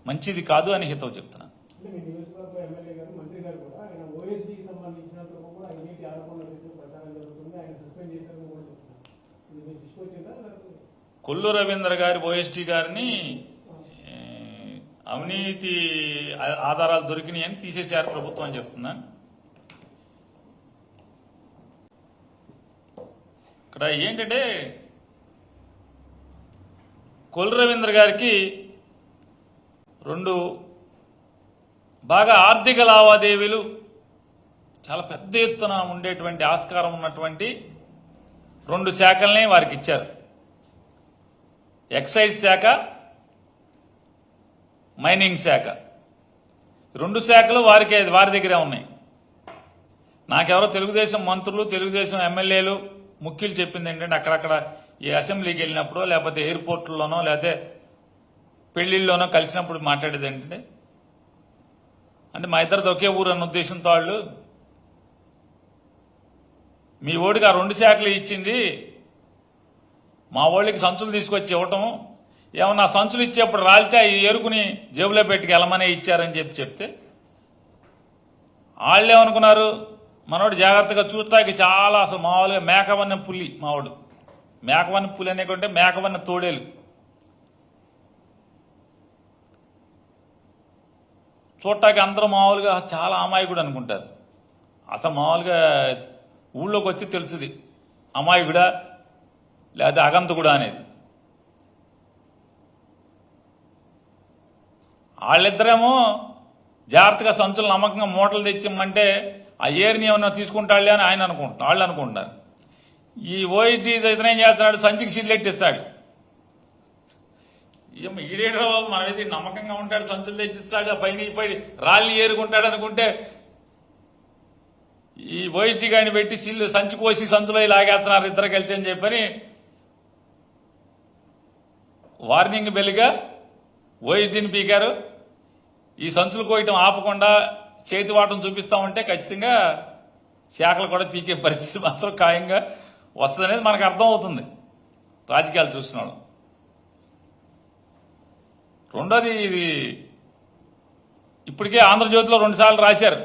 మంచిది కాదు అని హితవు చెప్తున్నాను. కొల్లు రవీంద్ర గారి ఓఎస్టీ గారిని అవినీతి ఆధారాలు దొరికినాయని తీసేశారు ప్రభుత్వం అని చెప్తున్నాను. ఇక్కడ ఏంటంటే కొల్లు రవీంద్ర గారికి 2 బాగా ఆర్థిక లావాదేవీలు చాలా పెద్ద ఎత్తున ఉండేటువంటి ఆస్కారం ఉన్నటువంటి 2 శాఖల్ని వారికి ఇచ్చారు. ఎక్సైజ్ శాఖ, మైనింగ్ శాఖ. 2 శాఖలు వారి దగ్గరే ఉన్నాయి. నాకెవరో తెలుగుదేశం మంత్రులు, తెలుగుదేశం ఎమ్మెల్యేలు ముఖ్యులు చెప్పింది ఏంటంటే అక్కడక్కడ ఈ అసెంబ్లీకి వెళ్ళినప్పుడు, లేకపోతే ఎయిర్పోర్ట్లలోనో, లేకపోతే పెళ్లిళ్ళలోనో కలిసినప్పుడు మాట్లాడేది ఏంటంటే, అంటే మా ఇద్దరిది ఒకే ఊరు అన్న ఉద్దేశంతో వాళ్ళు, మీ ఓడికి ఆ 2 శాఖలు ఇచ్చింది, మా ఓళ్ళకి సంచులు తీసుకొచ్చి ఇవ్వటం, ఏమన్నా సంచులు ఇచ్చేప్పుడు రాలితే ఈ ఎరుకుని జేబులో పెట్టుకు వెళ్ళమనే ఇచ్చారని చెప్తే వాళ్ళు ఏమనుకున్నారు, మనోడు జాగ్రత్తగా చూస్తాకి చాలా అసలు మామూలుగా మేకవన్న పులి, మావాడు మేకవన్న పులి అనేకంటే మేకవన్న తోడేలు. చూడటానికి అందరూ మామూలుగా చాలా అమాయకుడు అనుకుంటారు. అసలు మామూలుగా ఊళ్ళోకి వచ్చి తెలుసుది అమాయకుడా లేదా అగంతకుడా అనేది. వాళ్ళిద్దరేమో జాగ్రత్తగా సంచులు నమ్మకంగా మూటలు తెచ్చిమ్మంటే ఆ ఏరిని ఏమన్నా తీసుకుంటాడులే అని వాళ్ళు అనుకుంటున్నారు. ఈ ఓఎస్డీ ఇతనేం చేస్తున్నాడు, సంచికి సీల్లెట్టిస్తాడు. ఈడేడో మన మీద నమ్మకంగా ఉంటాడు, సంచులు తెచ్చిస్తాడు, ఆ పైన పై రాళ్ళు ఏరుకుంటాడు అనుకుంటే ఈ ఓఎస్డీ గాని పెట్టి సంచి కోసి సంచులో లాగేస్తున్నారు ఇద్దరు కలిసి అని చెప్పని వార్నింగ్ బెల్గా ఓఎస్డీని పీకారు. ఈ సంచులు కోయటం ఆపకుండా చేతి వాటం చూపిస్తామంటే ఖచ్చితంగా శాఖలు కూడా పీకే పరిస్థితి మాత్రం ఖాయంగా వస్తుందనేది మనకు అర్థం అవుతుంది రాజకీయాలు చూసిన వాళ్ళు. రెండోది, ఇది ఇప్పటికే ఆంధ్రజ్యోతిలో 2 సార్లు రాశారు.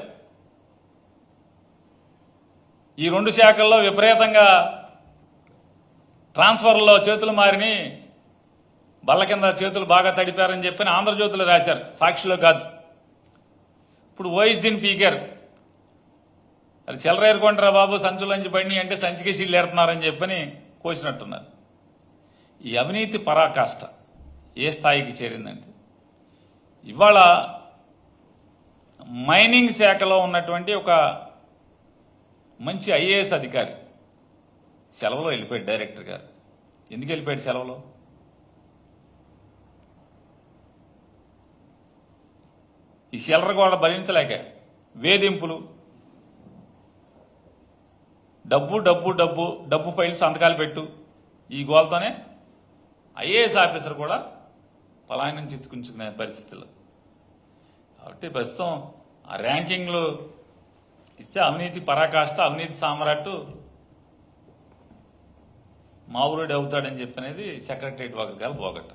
ఈ 2 శాఖల్లో విపరీతంగా ట్రాన్స్ఫర్లో చేతులు మారిని, బల్ల కింద చేతులు బాగా తడిపారని చెప్పని ఆంధ్రజ్యోతిలో రాశారు, సాక్షిలో కాదు. ఇప్పుడు ఓఎస్డీని పీకారు. అది చెలరేరుకుంటారా బాబు సంచులంచి పడిని అంటే సంచికి చిల్లేరుతున్నారని చెప్పని కోసినట్టున్నారు. ఈ అవినీతి పరాకాష్ట ఏ స్థాయికి చేరిందంటే, ఇవాళ మైనింగ్ శాఖలో ఉన్నటువంటి ఒక మంచి ఐఏఎస్ అధికారి సెలవులో వెళ్ళిపోయాడు. డైరెక్టర్ గారు ఎందుకు వెళ్ళిపోయాడు సెలవులో? ఈ చిల్లర కూడా భరించలేక వేధింపులు, డబ్బు డబ్బు డబ్బు డబ్బు ఫైల్ సంతకాలు పెట్టు, ఈ గోల్తోనే ఐఏఎస్ ఆఫీసర్ కూడా పలాయనం చిత్తుకుంచుకునే పరిస్థితులు. కాబట్టి ప్రస్తుతం ఆ ర్యాంకింగ్లు ఇస్తే అవినీతి పరాకాష్ట, అవినీతి సామ్రాట్ మావురుడు అవుతాడని చెప్పనేది సెక్రటరియట్ వర్గాల పోగొట్ట.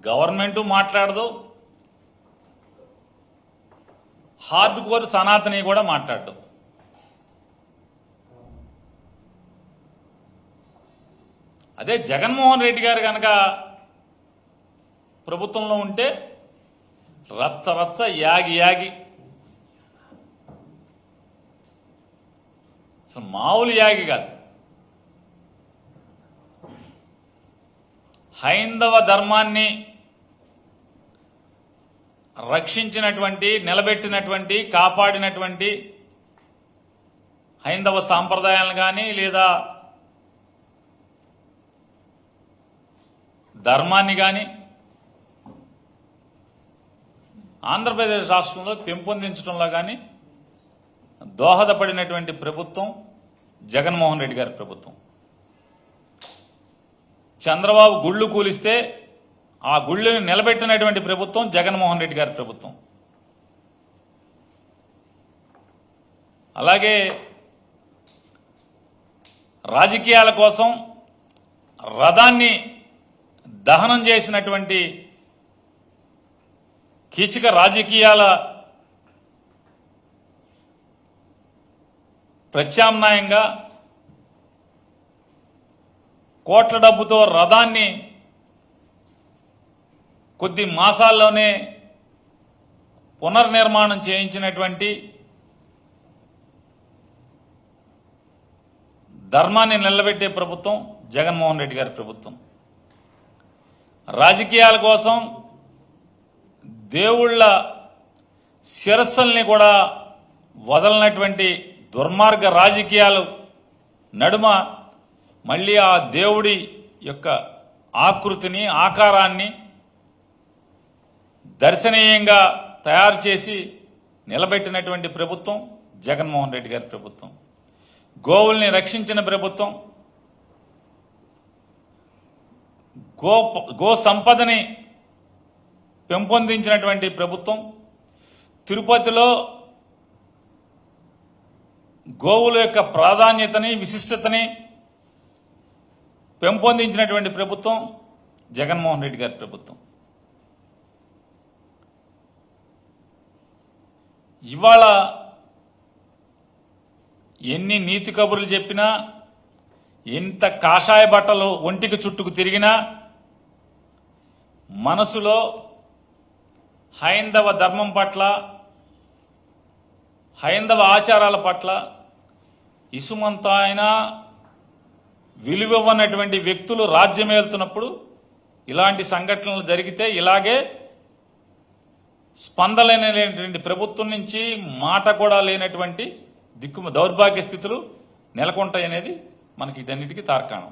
గవర్నమెంట్ మాట్లాడదు, హార్డ్ కోర్ సనాతని కూడా మాట్లాడడం. అదే జగన్మోహన్ రెడ్డి గారు కనుక ప్రభుత్వంలో ఉంటే రచ్చ రచ్చ యాగి యాగి, అసలు మామూలు యాగి కాదు. హైందవ ధర్మాన్ని రక్షించినటువంటి, నిలబెట్టినటువంటి, కాపాడినటువంటి హైందవ సాంప్రదాయాలను కానీ లేదా ధర్మాన్ని కానీ ఆంధ్రప్రదేశ్ రాష్ట్రంలో పెంపొందించడంలో కానీ దోహదపడినటువంటి ప్రభుత్వం జగన్మోహన్ రెడ్డి గారి ప్రభుత్వం. చంద్రబాబు గుళ్ళు కూలిస్తే ఆ గుళ్ళని నిలబెట్టినటువంటి ప్రభుత్వం జగన్మోహన్ రెడ్డి గారి ప్రభుత్వం. అలాగే రాజకీయాల కోసం రథాన్ని దహనం చేసినటువంటి కీచక రాజకీయాల ప్రత్యామ్నాయంగా కోట్ల డబ్బుతో రథాన్ని కొద్ది మాసాల్లోనే పునర్నిర్మాణం చేయించినటువంటి, ధర్మాన్ని నిలబెట్టే ప్రభుత్వం జగన్మోహన్ రెడ్డి గారి ప్రభుత్వం. రాజకీయాల కోసం దేవుళ్ళ శిరస్సుల్ని కూడా వదలనటువంటి దుర్మార్గ రాజకీయాలు నడుమ మళ్ళీ ఆ దేవుడి యొక్క ఆకృతిని, ఆకారాన్ని దర్శనీయంగా తయారు చేసి నిలబెట్టినటువంటి ప్రభుత్వం జగన్మోహన్ రెడ్డి గారి ప్రభుత్వం. గోవుల్ని రక్షించిన ప్రభుత్వం, గో సంపదని పెంపొందించినటువంటి ప్రభుత్వం, తిరుపతిలో గోవుల యొక్క ప్రాధాన్యతని, విశిష్టతని పెంపొందించినటువంటి ప్రభుత్వం జగన్మోహన్ రెడ్డి గారి ప్రభుత్వం. ఇవాళ ఎన్ని నీతి కబుర్లు చెప్పినా, ఎంత కాషాయ బట్టలు ఒంటికి చుట్టుకు తిరిగినా మనసులో హైందవ ధర్మం పట్ల, హైందవ ఆచారాల పట్ల ఇసుమంత అయినా విలువివ్వనటువంటి వ్యక్తులు రాజ్యమేలుతున్నప్పుడు ఇలాంటి సంఘటనలు జరిగితే ఇలాగే స్పందన లేనటువంటి ప్రభుత్వం నుంచి మాట కూడా లేనటువంటి దౌర్భాగ్య స్థితులు నెలకొంటాయనేది మనకి వీటన్నిటికీ తార్కాణం.